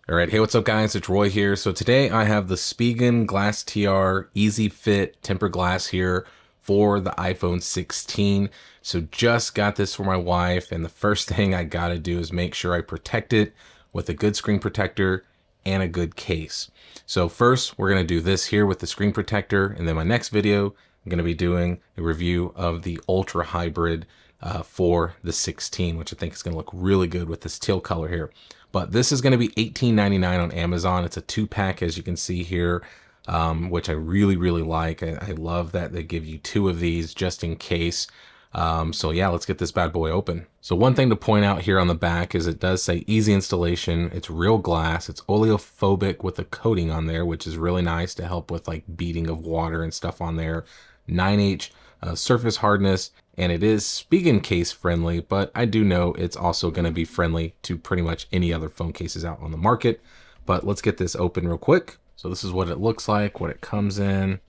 All right, hey, what's up, guys? It's Roy here. So today I have the Spigen GLAStR EZ Fit tempered glass here for the iPhone 16. So just got this for my wife, and the first thing I gotta do is make sure I protect it with a good screen protector and a good case. So first, we're gonna do this here with the screen protector, and then my next video, I'm gonna be doing a review of the Ultra Hybrid for the 16, which I think is gonna look really good with this teal color here. But this is going to be $18.99 on Amazon. It's a 2-pack, as you can see here, which I really like. I love that they give you 2 of these just in case. So yeah, let's get this bad boy open. So one thing to point out here on the back is it does say easy installation. It's real glass. It's oleophobic with a coating on there, which is really nice to help with like beading of water and stuff on there. 9H surface hardness, and it is Spigen case friendly, but I do know it's also going to be friendly to pretty much any other phone cases out on the market. But let's get this open real quick. So this is what it looks like, what it comes in.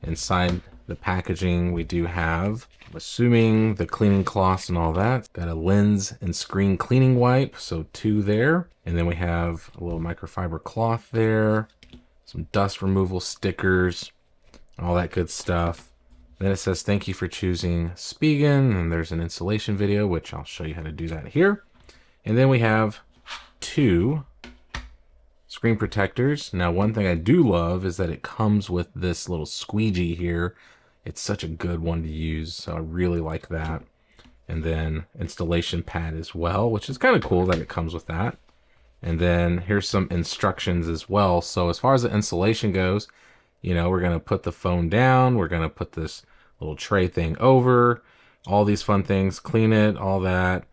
Inside the packaging, we do have, I'm assuming, the cleaning cloths and all that. Got a lens and screen cleaning wipe, so 2 there. And then we have a little microfiber cloth there, some dust removal stickers, all that good stuff. Then it says, thank you for choosing Spigen, and there's an installation video, which I'll show you how to do that here. And then we have 2 screen protectors. Now, one thing I do love is that it comes with this little squeegee here. It's such a good one to use, so I really like that. And then installation pad as well, which is kind of cool that it comes with that. And then here's some instructions as well. So as far as the installation goes, you know, we're going to put the phone down. We're going to put this little tray thing over, all these fun things, clean it, all that,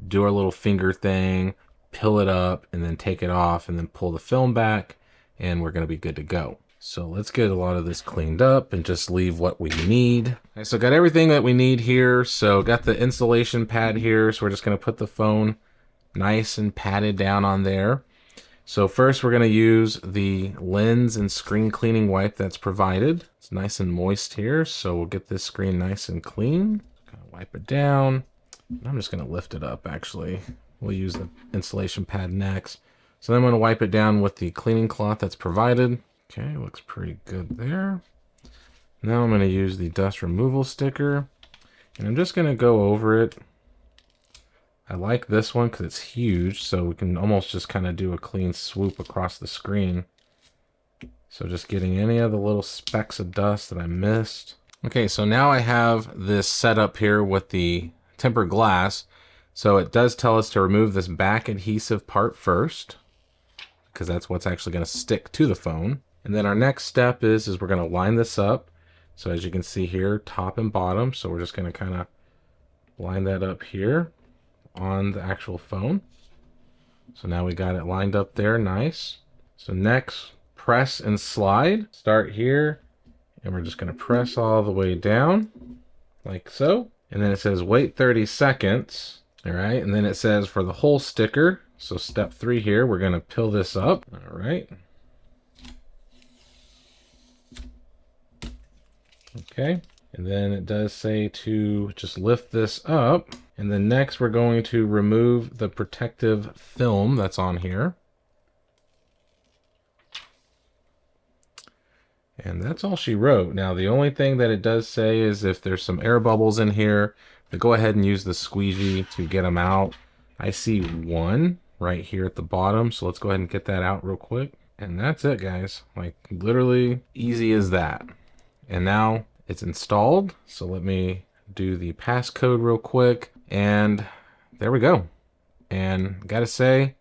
do our little finger thing, pill it up, and then take it off, and then pull the film back, and we're going to be good to go. So let's get a lot of this cleaned up and just leave what we need. Okay, so got everything that we need here. So got the installation pad here. So we're just going to put the phone nice and patted down on there. So first we're going to use the lens and screen cleaning wipe that's provided. It's nice and moist here, so we'll get this screen nice and clean. Gonna wipe it down. I'm just going to lift it up, actually. We'll use the installation pad next. So then I'm going to wipe it down with the cleaning cloth that's provided. Okay, looks pretty good there. Now I'm going to use the dust removal sticker, and I'm just going to go over it. I like this one because it's huge, so we can almost just kind of do a clean swoop across the screen. So just getting any of the little specks of dust that I missed. Okay, so now I have this set up here with the tempered glass. So it does tell us to remove this back adhesive part first, because that's what's actually going to stick to the phone. And then our next step is we're going to line this up. So as you can see here, top and bottom. So we're just going to kind of line that up here on the actual phone. So now we got it lined up there, nice. So next, press and slide. Start here, and we're just going to press all the way down, like so. And then it says wait 30 seconds. All right, and then it says for the whole sticker, so step 3 here, we're going to pill this up. All right. Okay, and then it does say to just lift this up. And then next we're going to remove the protective film that's on here. And that's all she wrote. Now the only thing that it does say is if there's some air bubbles in here, to go ahead and use the squeegee to get them out. I see 1 right here at the bottom, so let's go ahead and get that out real quick. And that's it, guys. Like literally easy as that. And now it's installed, so let me do the passcode real quick. And there we go. And gotta say,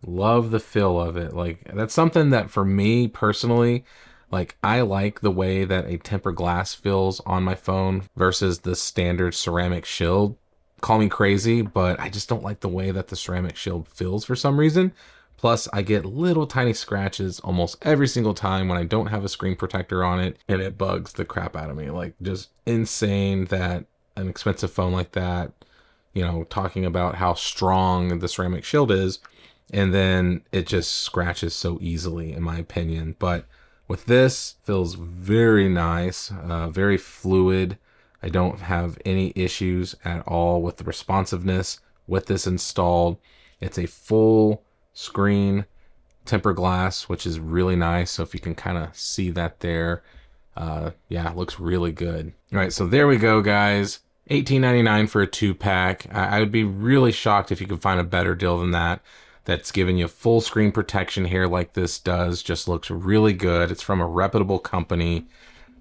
love the feel of it. Like that's something that for me personally, like I like the way that a tempered glass feels on my phone versus the standard ceramic shield. Call me crazy, but I just don't like the way that the ceramic shield feels for some reason. Plus, I get little tiny scratches almost every single time when I don't have a screen protector on it, and it bugs the crap out of me. Like just insane that an expensive phone like that, you know, talking about how strong the ceramic shield is, and then it just scratches so easily, in my opinion. But with this, feels very nice, very fluid. I don't have any issues at all with the responsiveness with this installed. It's a full screen tempered glass, which is really nice. So if you can kind of see that there, yeah, it looks really good. All right, so there we go, guys. $18.99 for a 2-pack. I would be really shocked if you could find a better deal than that. That's giving you full screen protection here like this does. Just looks really good. It's from a reputable company.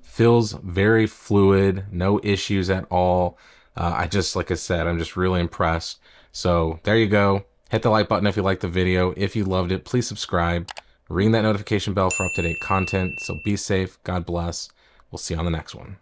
Feels very fluid, no issues at all. Like I said, I'm just really impressed. So there you go. Hit the like button if you liked the video. If you loved it, please subscribe. Ring that notification bell for up-to-date content. So be safe. God bless. We'll see you on the next one.